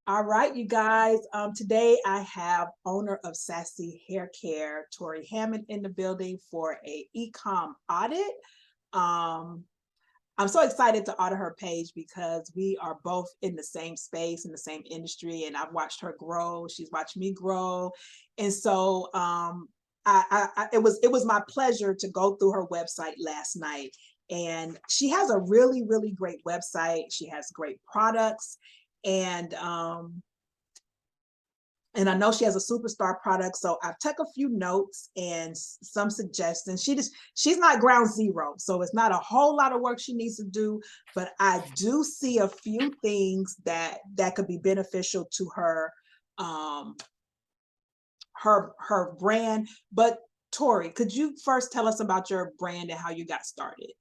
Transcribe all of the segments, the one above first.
All right, you guys. Today I have owner of Sase Hair Care, Tori Hammond, in the building for a Ecomm audit. Um, I'm so excited to audit her page because we are both in the same space, in the same industry, and I've watched her grow. She's watched me grow, and so it was my pleasure to go through her website last night. And she has a really great website. She has great products, and and I know she has a superstar product, so I took a few notes and some suggestions. She's not ground zero, so it's not a whole lot of work she needs to do, but I do see a few things that could be beneficial to her um her brand. But Tori, could you first tell us about your brand and how you got started?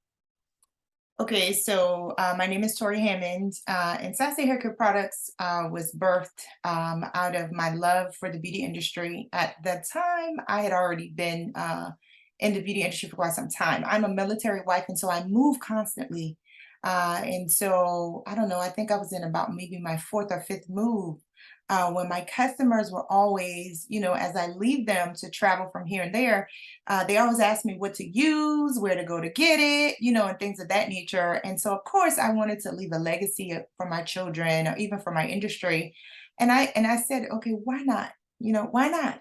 Okay, so my name is Tori Hammond, and Sase Haircare Products was birthed out of my love for the beauty industry. At the time, I had already been in the beauty industry for quite some time. I'm a military wife, and so I move constantly. And so I don't know, I think I was in about maybe my fourth or fifth move when my customers were always, as I leave them to travel from here and there, they always ask me what to use, where to go to get it, and things of that nature. And so, of course, I wanted to leave a legacy for my children or even for my industry. And I said, okay, why not? Why not?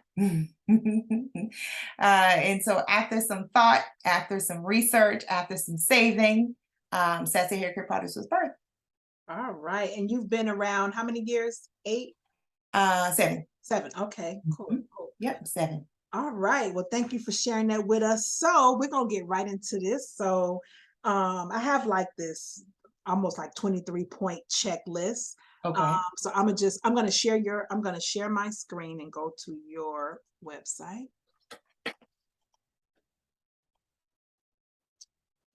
And so, after some thought, after some research, after some saving, Sassy Hair Care Products was birthed. All right, and you've been around how many years? 8, Seven. 7. Okay, cool, Mhm. cool. Yep, seven. All right. Well, thank you for sharing that with us. So we're gonna get right into this. So I have like this almost like 23-point checklist. Okay. So I'm gonna share my screen and go to your website.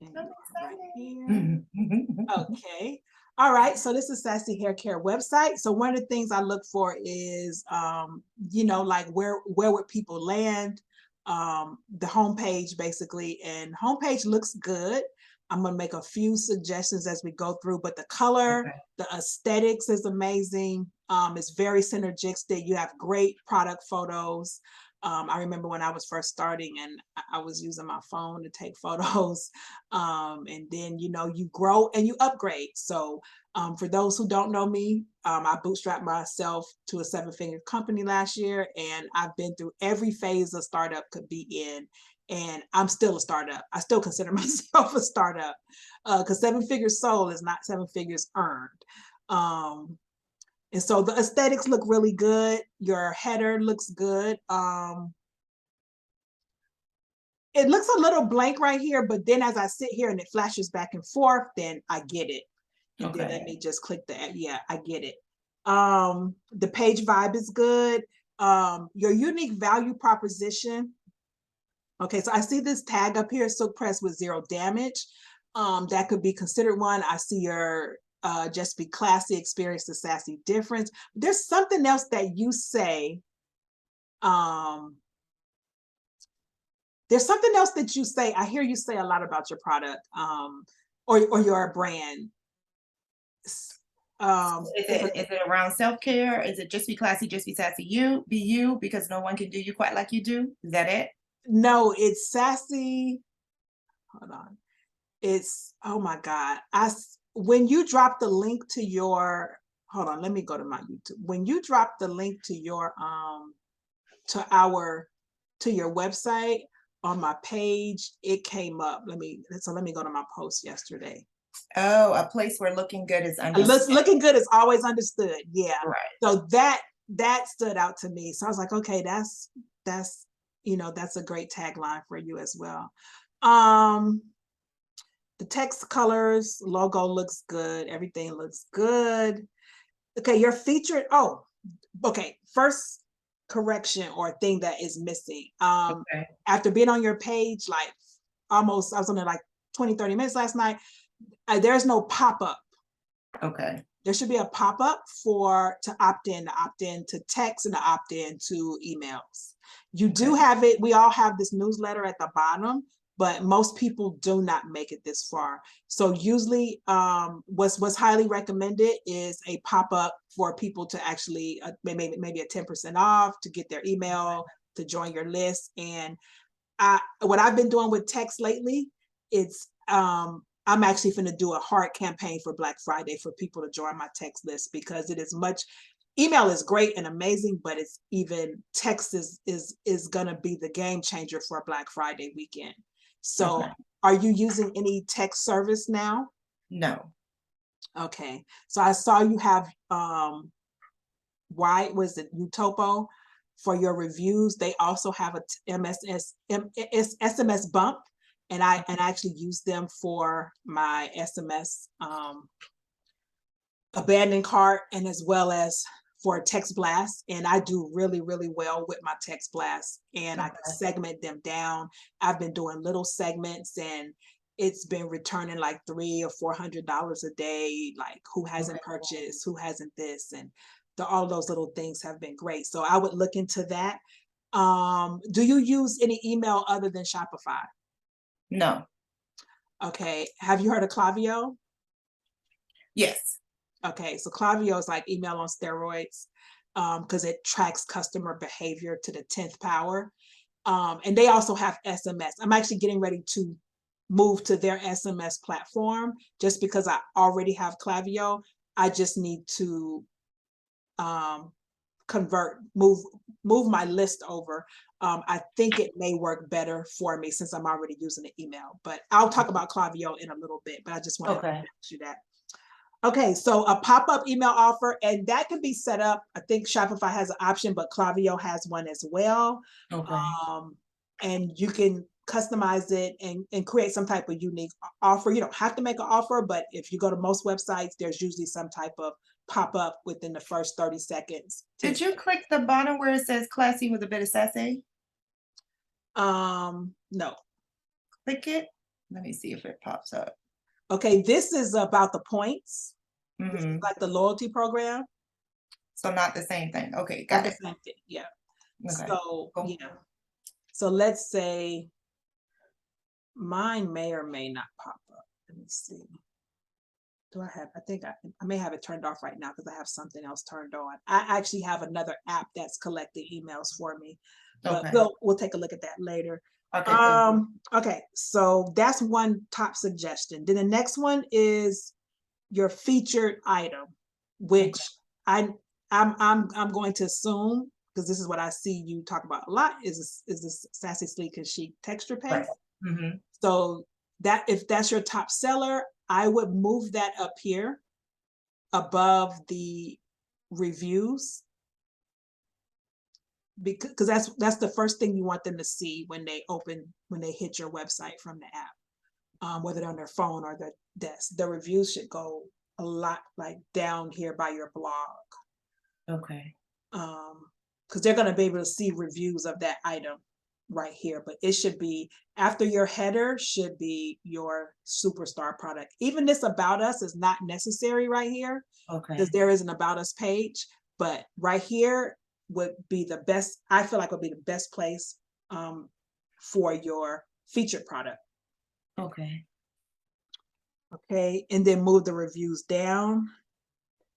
And I'm you are right here. excited. Okay. All right. So this is Sassy Hair Care website. So one of the things I look for is, like where would people land? The homepage basically, and homepage looks good. I'm gonna make a few suggestions as we go through, but the color, Okay. the aesthetics is amazing. It's very synergistic. You have great product photos. I remember when I was first starting and I was using my phone to take photos. And then you grow and you upgrade. So for those who don't know me, I bootstrapped myself to a 7-figure company last year, and I've been through every phase a startup could be in, and I'm still a startup. I still consider myself a startup because 7 figures sold is not 7 figures earned. And so the aesthetics look really good. Your header looks good. It looks a little blank right here, but then as I sit here and it flashes back and forth, then I get it. And then let Okay. me just click that. Yeah, I get it. The page vibe is good. Your unique value proposition. Okay, so I see this tag up here, silk press with 0 damage. That could be considered one. I see your just be classy, experience the sassy difference. There's something else that you say. There's something else that you say. I hear you say a lot about your product, or your brand. Is There's it is it around self-care? Is it just be classy, just be sassy, be you, because no one can do you quite like you do? Is that it? no, it's sassy. Hold on. It's, oh my God. When you drop the link to your, hold on, let me go to my YouTube. When you drop the link to your to our to your website on my page, it came up. Let me go to my post yesterday. Oh, a place where looking good is understood. Looking good is always understood. Yeah. Right. So that stood out to me. So I was like, okay, that's that's a great tagline for you as well. Um, the text colors, logo looks good. Everything looks good. Okay, your featured. Oh, okay. First correction or thing that is missing. Okay. After being on your page, like almost, I was on there like 20, 30 minutes last night. There's no pop-up. Okay. There should be a pop-up to opt in to text, and to opt in to emails. You do Okay. have it. We all have this newsletter at the bottom. but most people do not make it this far. So usually what's highly recommended is a pop-up for people to actually maybe a 10% off to get their email, to join your list. And what I've been doing with text lately, it's I'm actually going to do a hard campaign for Black Friday for people to join my text list, because it is much, email is great and amazing, but it's even text is going to be the game changer for Black Friday weekend. So Okay. are you using any text service now? No. Okay. So I saw you have why was it Utopo for your reviews. They also have a SMS bump, and I actually use them for my SMS abandoned cart, and as well as for text blast. And I do really, really well with my text blast, and I can segment them down. I've been doing little segments, and it's been returning like $300 or $400 a day, like who hasn't purchased, who hasn't this, and all those little things have been great. So I would look into that. Do you use any email other than Shopify? No. Okay. Have you heard of Klaviyo? Yes. Okay, so Klaviyo is like email on steroids, because it tracks customer behavior to the 10th power. And they also have SMS. I'm actually getting ready to move to their SMS platform, just because I already have Klaviyo. I just need to move my list over. I think it may work better for me since I'm already using the email, but I'll talk about Klaviyo in a little bit, but I just wanted to ask you that. Okay, so a pop-up email offer, and that can be set up. I think Shopify has an option, but Klaviyo has one as well. And you can customize it and create some type of unique offer. You don't have to make an offer, but if you go to most websites, there's usually some type of pop-up within the first 30 seconds. Did you click the bottom where it says classy with a bit of sassy? No. Click it. Let me see if it pops up. Okay, this is about the points. This is like the loyalty program. So not the same thing. Okay, got it. Same thing. Yeah. Okay. So cool. yeah. So let's say mine may or may not pop up. Let me see. Do I have, I think I may have it turned off right now because I have something else turned on. I actually have another app that's collecting emails for me, but we'll take a look at that later. Okay. Okay, so that's one top suggestion. Then the next one is your featured item, which I'm going to assume, because this is what I see you talk about a lot, is this Sassy Sleek and Chic texture paste. So that, if that's your top seller, I would move that up here above the reviews, because that's the first thing you want them to see when they hit your website from the app, whether they're on their phone or their desk. The reviews should go a lot like down here by your blog. Okay. Because they're going to be able to see reviews of that item right here, but it should be after your header should be your superstar product. Even this about us is not necessary right here, because there is an about us page, but right here would be the best, I feel like would be the best place for your featured product. Okay, and then move the reviews down,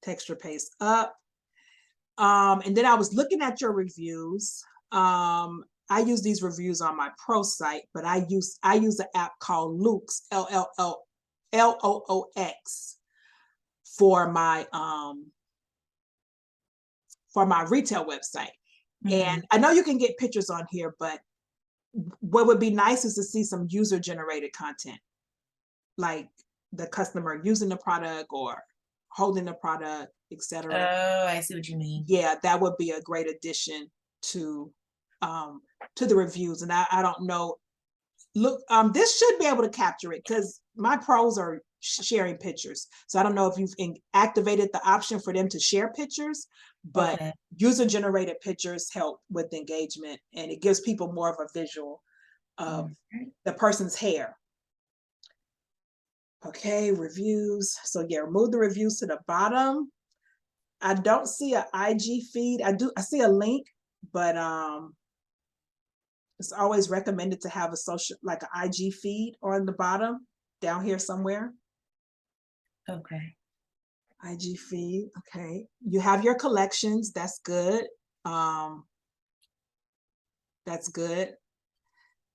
texture paste up. And then I was looking at your reviews. I use these reviews on my pro site, but I use an app called Loox, Loox, for my retail website. And I know you can get pictures on here, but what would be nice is to see some user generated content, like the customer using the product or holding the product, etc. Oh, I see what you mean. Yeah, that would be a great addition to the reviews. And I don't know, look, this should be able to capture it because my pros are sharing pictures. So I don't know if you've activated the option for them to share pictures, but user generated pictures help with engagement, and it gives people more of a visual of the person's hair. Okay, reviews. So yeah, move the reviews to the bottom. I don't see an IG feed. I see a link, but It's always recommended to have a social, like an IG feed on the bottom, down here somewhere. Okay. IG feed, okay. You have your collections, that's good. That's good.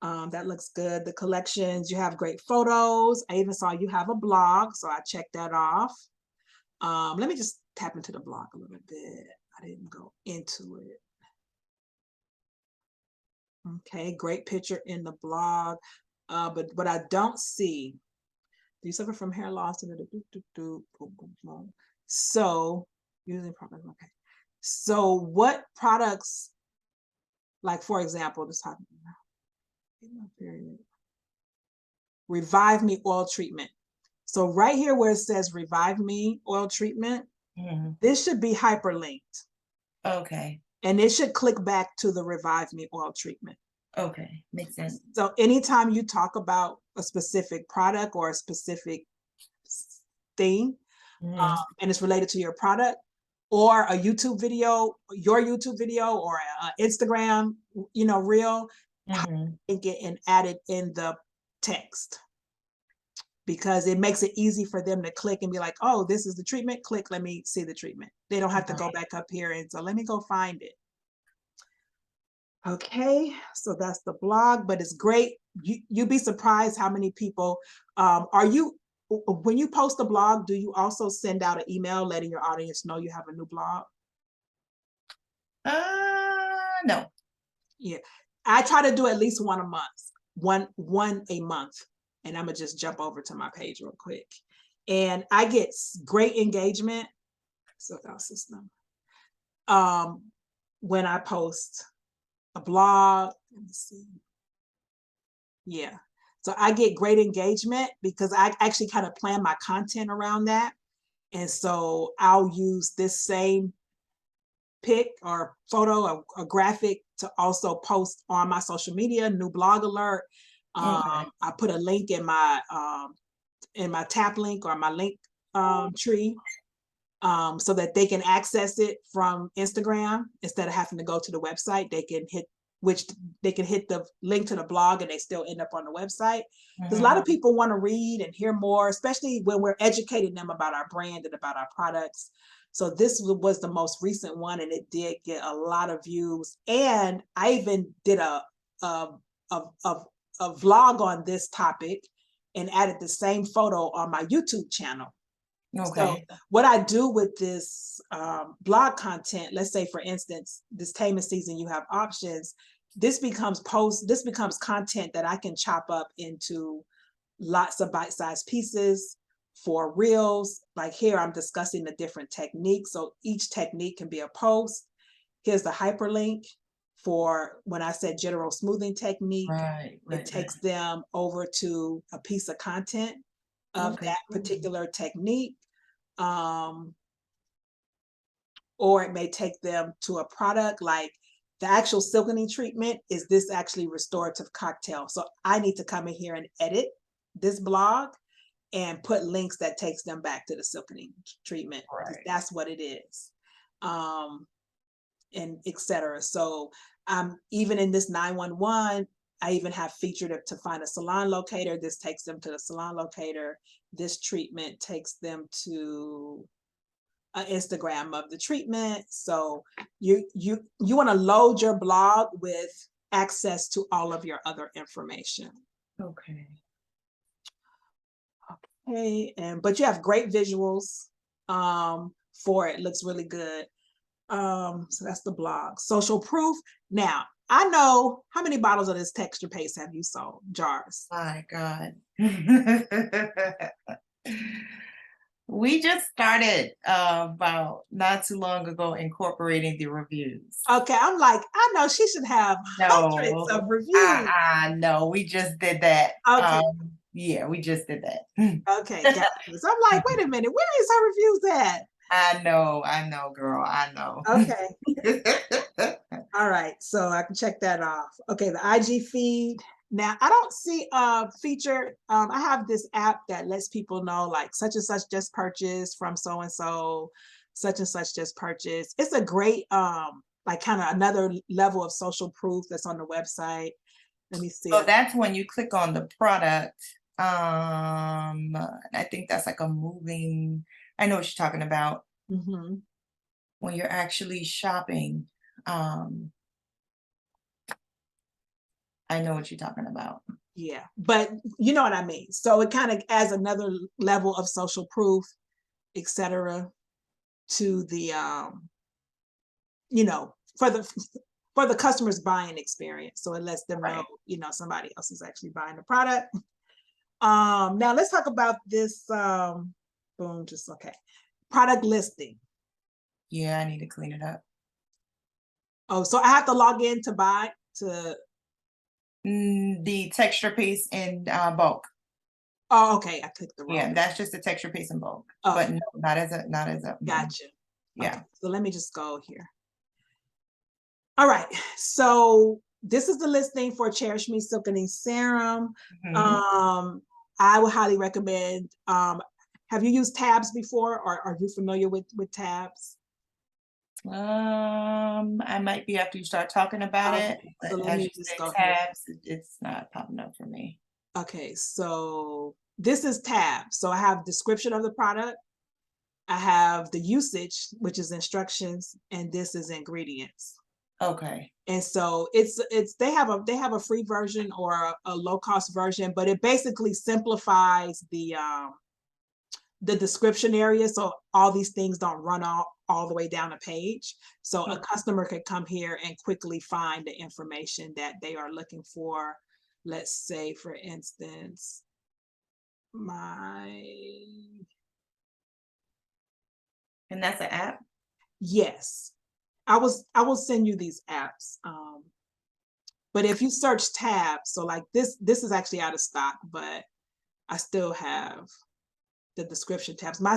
That looks good. The collections, you have great photos. I even saw you have a blog, so I checked that off. Let me just tap into the blog a little bit. I didn't go into it. Okay, great picture in the blog. But what I don't see, do you suffer from hair loss? So using products, okay. So what products, like for example, this happened. Revive Me oil treatment. So right here where it says Revive Me oil treatment, this should be hyperlinked. Okay. And it should click back to the Revive Me oil treatment. Okay, makes sense. So anytime you talk about a specific product or a specific thing, and it's related to your product, or a YouTube video, your YouTube video, or Instagram, reel, get and added in the text, because it makes it easy for them to click and be like, oh, this is the treatment, click, let me see the treatment. They don't have to go back up here and so let me go find it. Okay, so that's the blog, but it's great. You'd be surprised how many people, when you post a blog, do you also send out an email letting your audience know you have a new blog? No. Yeah, I try to do at least one a month, one a month. And I'm gonna just jump over to my page real quick. And I get great engagement. So that's system. When I post a blog, let me see. Yeah, so I get great engagement because I actually kind of plan my content around that. And so I'll use this same pic or photo or graphic to also post on my social media, new blog alert. I put a link in my tap link or my link tree, so that they can access it from Instagram instead of having to go to the website. They can hit the link to the blog and they still end up on the website. Because a lot of people want to read and hear more, especially when we're educating them about our brand and about our products. So this was the most recent one, and it did get a lot of views. And I even did a vlog on this topic and added the same photo on my YouTube channel. So what I do with this blog content, let's say for instance, this taming season, you have options. This becomes content that I can chop up into lots of bite-sized pieces for reels. Like here, I'm discussing the different techniques. So each technique can be a post. Here's the hyperlink for when I said general smoothing technique. It takes them over to a piece of content of that particular technique. Or it may take them to a product like the actual silkening treatment. Is this actually restorative cocktail? So I need to come in here and edit this blog and put links that takes them back to the silkening treatment. That's what it is. And etc. So even in this 911, I even have featured it to find a salon locator. This takes them to the salon locator. This treatment takes them to an Instagram of the treatment. So you want to load your blog with access to all of your other information. Okay, but you have great visuals for it. Looks really good. So that's the blog. Social proof. Now, I know, how many bottles of this texture paste have you sold? Jars? My God. We just started about not too long ago incorporating the reviews. Okay, I'm like, I know she should have hundreds of reviews. No, we just did that. Okay. Yeah, we just did that. Okay, got you. So I'm like, wait a minute, where is her reviews at? I know, girl, I know. Okay. All right, so I can check that off. Okay, the IG feed. Now, I don't see a feature. I have this app that lets people know like such and such just purchased from so-and-so, such and such just purchased. It's a great, like kind of another level of social proof that's on the website. Let me see. So that's when you click on the product. I think that's like a moving, I know what you're talking about Mhm. when you're actually shopping. Um, I know what you're talking about. Yeah, but you know what I mean. So it kind of adds another level of social proof, etc., to the you know, for the customer's buying experience. So it lets them know, Right. somebody else is actually buying the product. Now let's talk about this boom, just okay. Product listing. Yeah, I need to clean it up. Oh, so I have to log in to buy to The texture paste in bulk. oh, okay, I clicked the wrong. Yeah, that's just the texture paste in bulk. Oh, But no, not as a gotcha. Okay, yeah. so let me just go here. All right, so this is the listing for Cherish Me Silkening Serum. Mhm. I would highly recommend. Have you used tabs before, or are you familiar with tabs? I might be after you start talking about it, Okay, so but let as me you just say go here. tabs, it's not popping up for me. Okay, so this is tabs. So I have description of the product. I have the usage, which is instructions, and this is ingredients. Okay. And so it's they have a free version or a low cost version, but it basically simplifies the description area, so all these things don't run all the way down a page. So a Okay. customer could come here and quickly find the information that they are looking for. Let's say, for instance, my And that's an app? yes, I will send you these apps. But if you search tabs, so like this is actually out of stock, but I still have the description tabs. My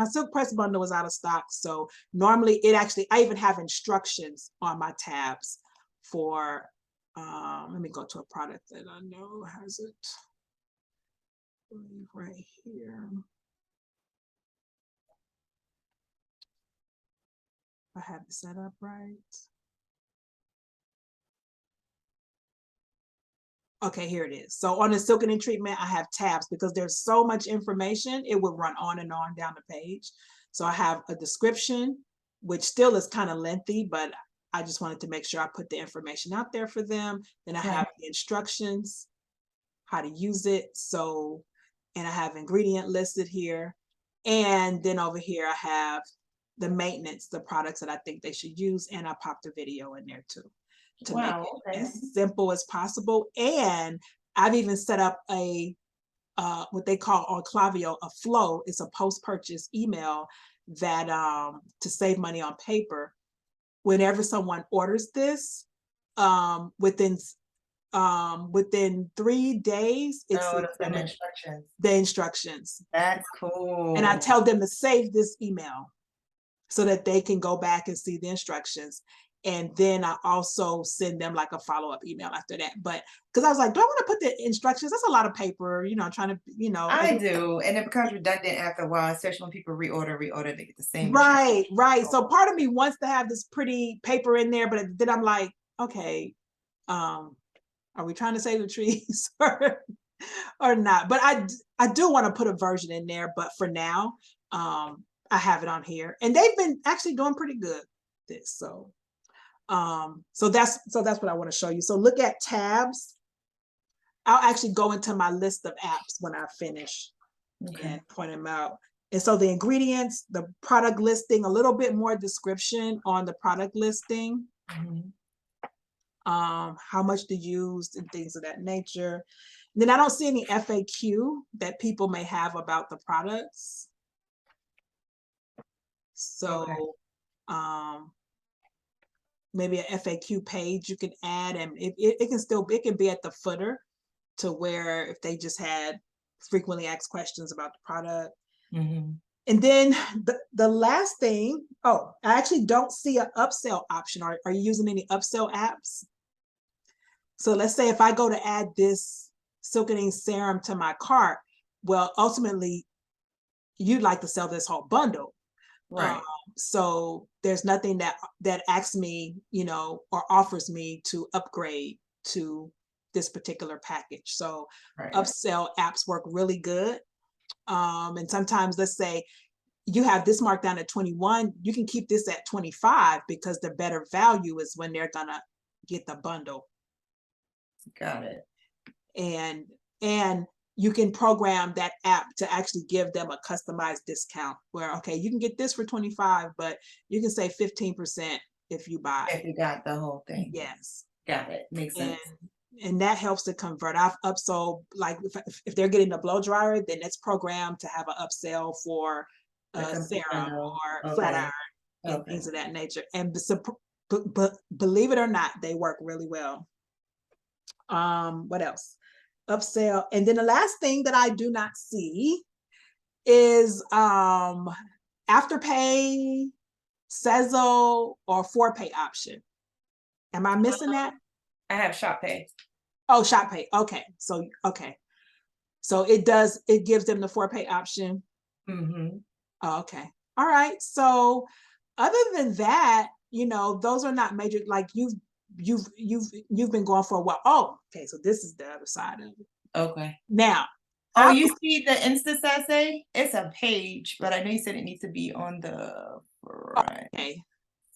silk press bundle was out of stock, so normally it actually I even have instructions on my tabs for. Let me go to a product that I know has it right here. I have it set up right. Okay, here it is. So on the silkening treatment, I have tabs because there's so much information, it would run on and on down the page. So I have a description, which still is kind of lengthy, but I just wanted to make sure I put the information out there for them. Then I Right. have the instructions, how to use it. So, and I have ingredient listed here. And then over here, I have the maintenance, the products that I think they should use. And I popped a video in there too to make Wow, it okay. as simple as possible. And I've even set up a what they call on Clavio a flow. It's a post-purchase email that to save money on paper. Whenever someone orders this, um, within within 3 days, it Oh, sends those are them the instructions. the instructions, That's and I cool. tell them to save this email so that they can go back and see the instructions. And then I also send them like a follow-up email after that. But because I was like, do I want to put the instructions? That's a lot of paper, trying to, I do, and it becomes redundant after a while, especially when people reorder, they get the same instructions. right, right. So part of me wants to have this pretty paper in there, but then I'm like, okay, um, are we trying to save the trees or not? But I do want to put a version in there, but for now, I have it on here, and they've been actually doing pretty good. This so that's what I want to show you. So look at tabs. I'll actually go into my list of apps when I finish Okay. and point them out. And so the ingredients, the product listing, a little bit more description on the product listing, Mhm. how much to use and things of that nature. And then I don't see any FAQ that people may have about the products. Okay. So um, maybe a FAQ page you can add, and it can still it can be at the footer to where if they just had frequently asked questions about the product. Mhm. And then the last thing, oh, I actually don't see an upsell option. Are you using any upsell apps? So let's say if I go to add this silkening serum to my cart, well, ultimately you'd like to sell this whole bundle. Um, Right. so there's nothing that asks me, or offers me to upgrade to this particular package. So Right. upsell apps work really good. And sometimes, let's say you have this marked down at 21, you can keep this at 25 because the better value is when they're gonna get the bundle. Got it. And you can program that app to actually give them a customized discount where, okay, you can get this for 25, but you can save 15% if you buy. If you got the whole thing. Yes. Got it. Makes And sense. that helps to convert. I've upsold, like if they're getting a blow dryer, then it's programmed to have an upsell for The complete serum bundle. or flat Okay. iron and Okay. things of that nature. And but believe it or not, they work really well. What else? Upsell. And then the last thing that I do not see is Afterpay, Sezzle, or ForPay option. Am I missing that? I have Shop Pay. Oh, Shop Pay. Okay. So it gives them the ForPay option. Mm-hmm. Oh, okay. All right. So other than that, those are not major, like you've been going for a while. Oh, okay. So this is the other side of it. Okay. Now, Oh, you see the Insta Sase? It's a page, but I know you said it needs to be on the front. okay.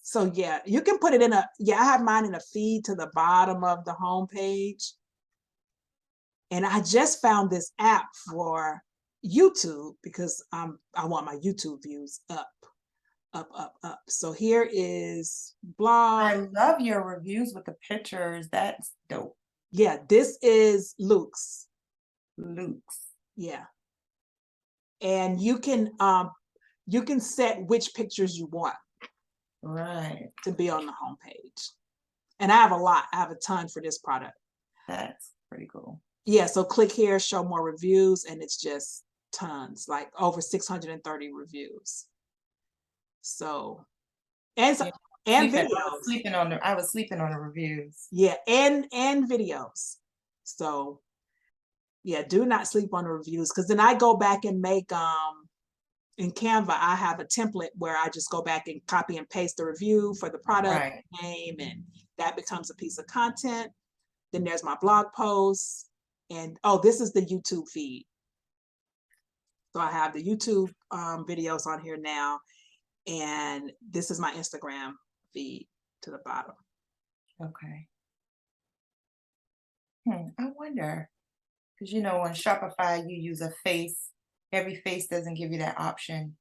So yeah, you can put it in I have mine in a feed to the bottom of the home page. And I just found this app for YouTube because I want my YouTube views up. So here is blog. I love your reviews with the pictures. That's dope. Yeah, this is Luke's. Luke's. Yeah. And you can set which pictures you want. Right. To be on the homepage. And I have a lot. I have a ton for this product. That's pretty cool. Yeah, so click here, show more reviews, and it's just tons, like over 630 reviews. So, and videos. I was sleeping on the reviews. Yeah, and videos. So, yeah, do not sleep on the reviews, because then I go back and make in Canva, I have a template where I just go back and copy and paste the review for the product name, and that becomes a piece of content. Then there's my blog posts. And this is the YouTube feed. So I have the YouTube videos on here now. And this is my Instagram feed to the bottom. Okay. I wonder, because on Shopify, you use a face. Every face doesn't give you that option.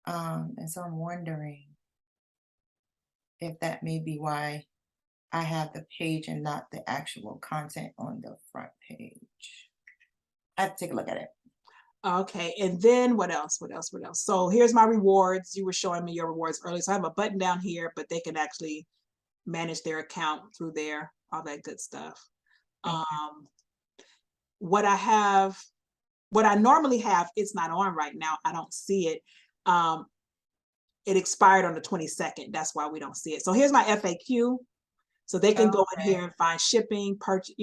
And so I'm wondering if that may be why I have the page and not the actual content on the front page. I have to take a look at it. Okay, and then what else? So here's my rewards. You were showing me your rewards earlier. So I have a button down here, but they can actually manage their account through there, all that good stuff. Okay. What I normally have, it's not on right now. I don't see it. It expired on the 22nd. That's why we don't see it. So here's my FAQ. So they can go in here and find shipping, purchase,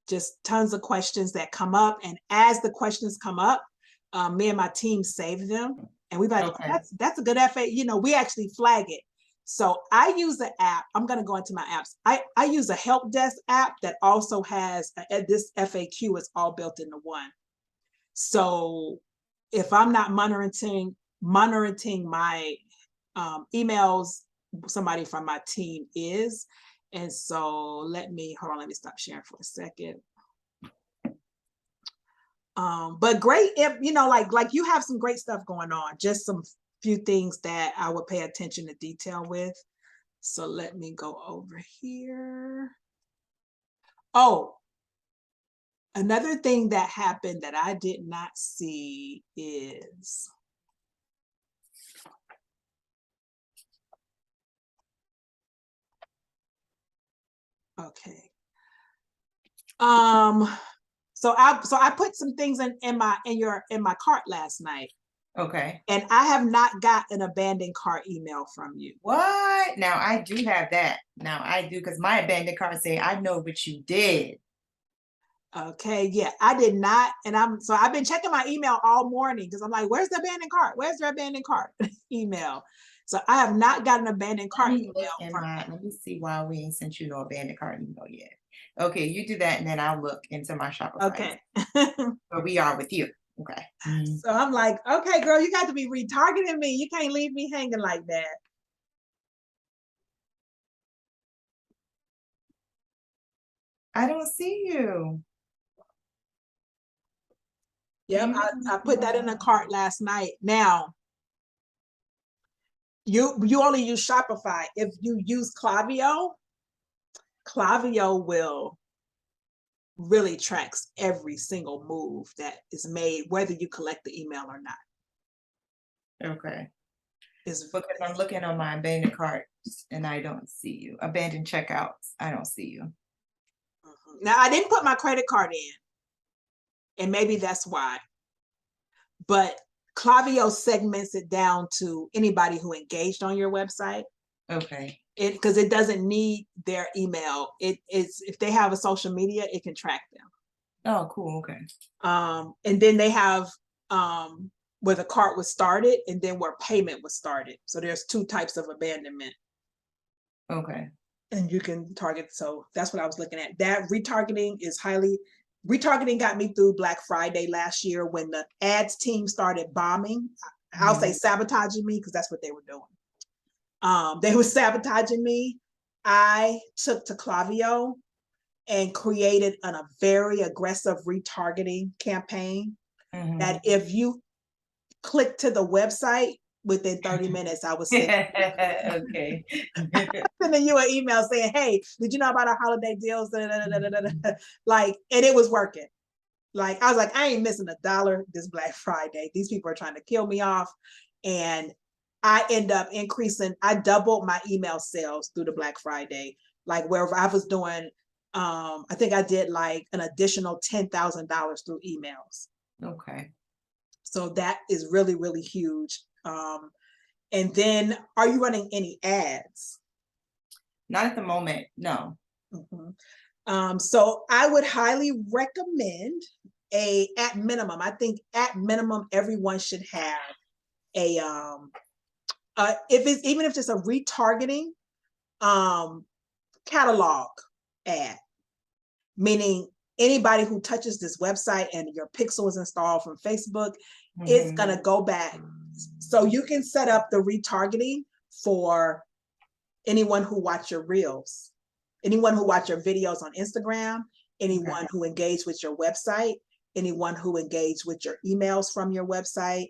just tons of questions that come up. And as the questions come up, me and my team save them. And we're like, that's a good FAQ. We actually flag it. So I use the app. I'm going to go into my apps. I use a help desk app that also has this FAQ is all built into one. So if I'm not monitoring my emails, somebody from my team is. And so let me stop sharing for a second. But great, like you have some great stuff going on, just some few things that I would pay attention to detail with. So let me go over here. Oh, another thing that happened that I did not see is, okay. So I put some things in my cart last night. Okay. And I have not got an abandoned cart email from you. What? Now I do have that. Now I do, because my abandoned cart say, I know what you did. Okay, yeah, I did not. And I've been checking my email all morning because I'm like, where's the abandoned cart? Where's the abandoned cart email? So I have not gotten an abandoned cart email. Let me see why we ain't sent you no abandoned cart email yet. Okay, you do that and then I'll look into my Shopify, Okay. where we are with you. Okay. Mhm. So I'm like, okay, girl, you got to be retargeting me. You can't leave me hanging like that. I don't see you. Can Yep, you make I me? put that in the cart last night. Now, you only use Shopify. If you use Klaviyo, Klaviyo will really tracks every single move that is made, whether you collect the email or not. Okay. Is Because I'm looking on my abandoned carts and I don't see you. Abandoned checkouts, I don't see you. now I didn't put my credit card in, and maybe that's why. But Klaviyo segments it down to anybody who engaged on your website. Okay. Because it doesn't need their email. It is if they have a social media, it can track them. Oh, cool. Okay. And then they have where the cart was started and then where payment was started. So there's two types of abandonment. Okay. And you can target. So that's what I was looking at. That retargeting is retargeting got me through Black Friday last year when the ads team started bombing. I'll say sabotaging me because that's what they were doing. They were sabotaging me. I took to Klaviyo and created a very aggressive retargeting campaign that if you click to the website within 30 minutes, I was sending Okay. sending you an email saying, hey, did you know about our holiday deals? Like, and it was working. Like, I was like, I ain't missing $1 this Black Friday. These people are trying to kill me off. And I end up increasing, I doubled my email sales through the Black Friday. Like where I was doing, I think I did like an additional $10,000 through emails. Okay. So that is really, really huge. And then are you running any ads? Not at the moment. No. So I would highly recommend at minimum, I think at minimum, everyone should have a, if it's, even if it's a retargeting, catalog ad, meaning anybody who touches this website and your pixel is installed from Facebook, it's going to go back. So you can set up the retargeting for anyone who watch your reels, anyone who watch your videos on Instagram, anyone who engaged with your website, anyone who engaged with your emails from your website,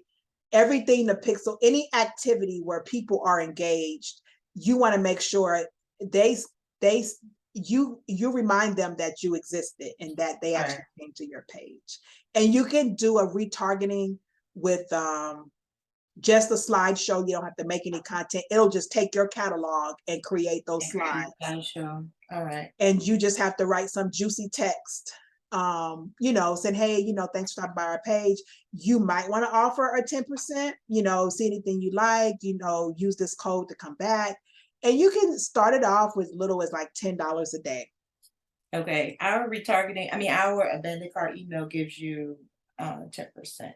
everything the pixel, any activity where people are engaged, you want to make sure they you remind them that you existed and that they actually came to your page. And you can do a retargeting with just a slideshow. You don't have to make any content. It'll just take your catalog and create those slides. Slideshow. All right. And you just have to write some juicy text, saying, hey, thanks for stopping by our page. You might want to offer a 10%, see anything you like, use this code to come back. And you can start it off with little as like $10 a day. Okay. Our retargeting, our abandoned cart email gives you 10%.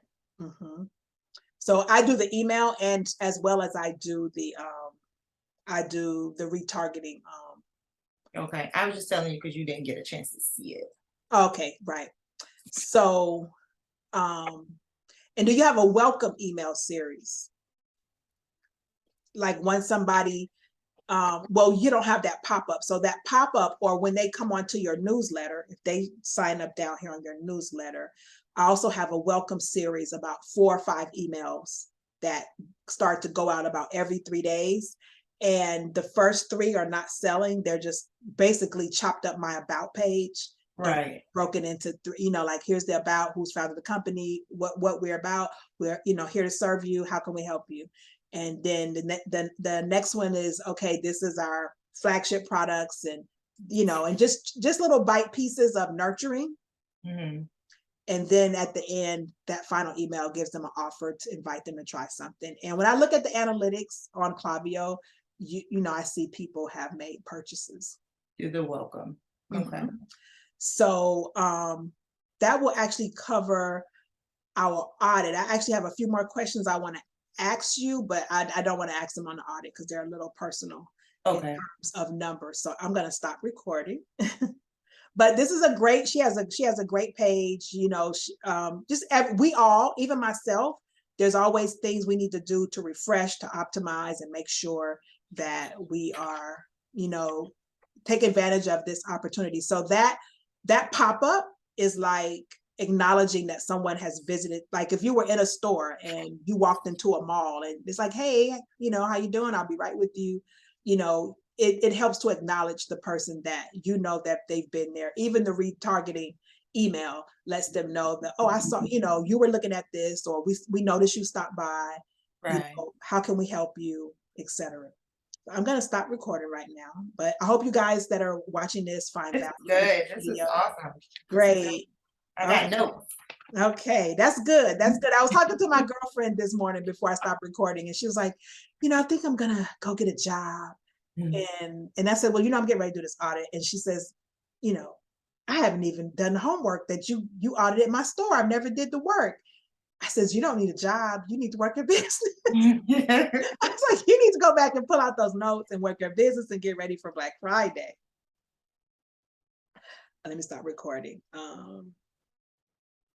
So I do the email and as well as I do the retargeting. Okay. I was just telling you because you didn't get a chance to see it. Okay, right. So, and do you have a welcome email series? Like when somebody, well, you don't have that pop-up. So that pop-up, or when they come onto your newsletter, if they sign up down here on your newsletter, I also have a welcome series about 4 or 5 emails that start to go out about every 3 days. And the first 3 are not selling. They're just basically chopped up my about page. Right. Broken into 3, like here's the about, who's founded the company, what we're about, we're, here to serve you, how can we help you? And then the next one is, okay, this is our flagship products, and and just little bite pieces of nurturing. And then at the end, that final email gives them an offer to invite them to try something. And when I look at the analytics on Klaviyo, I see people have made purchases. You're welcome. Okay. So that will actually cover our audit. I actually have a few more questions I want to ask you, but I don't want to ask them on the audit because they're a little personal in terms of numbers. So I'm going to stop recording. But this is a great, she has a great page, you know, we all, even myself, there's always things we need to do to refresh, to optimize, and make sure that we are, you know, take advantage of this opportunity. So that pop-up is like acknowledging that someone has visited. Like if you were in a store and you walked into a mall and it's like, hey, you know, how you doing? I'll be right with you. You know, it helps to acknowledge the person that you know that they've been there. Even the retargeting email lets them know that, oh, I saw, you know, you were looking at this, or we noticed you stopped by, you Right. know, how can we help you, etc. I'm going to stop recording right now, but I hope you guys that are watching this find This is value in this good. This is video. awesome. This is good. Great. I Okay. got notes. Okay, that's good. That's good. I was talking to my girlfriend this morning before I stopped recording, and she was like, you know, I think I'm gonna go get a job. Mhm. And I said, well, you know, I'm getting ready to do this audit. And she says, you know, I haven't even done the homework that you audited my store. I've never did the work. I says, you don't need a job. You need to work your business. I was like, you need to go back and pull out those notes and work your business and get ready for Black Friday. Let me stop recording.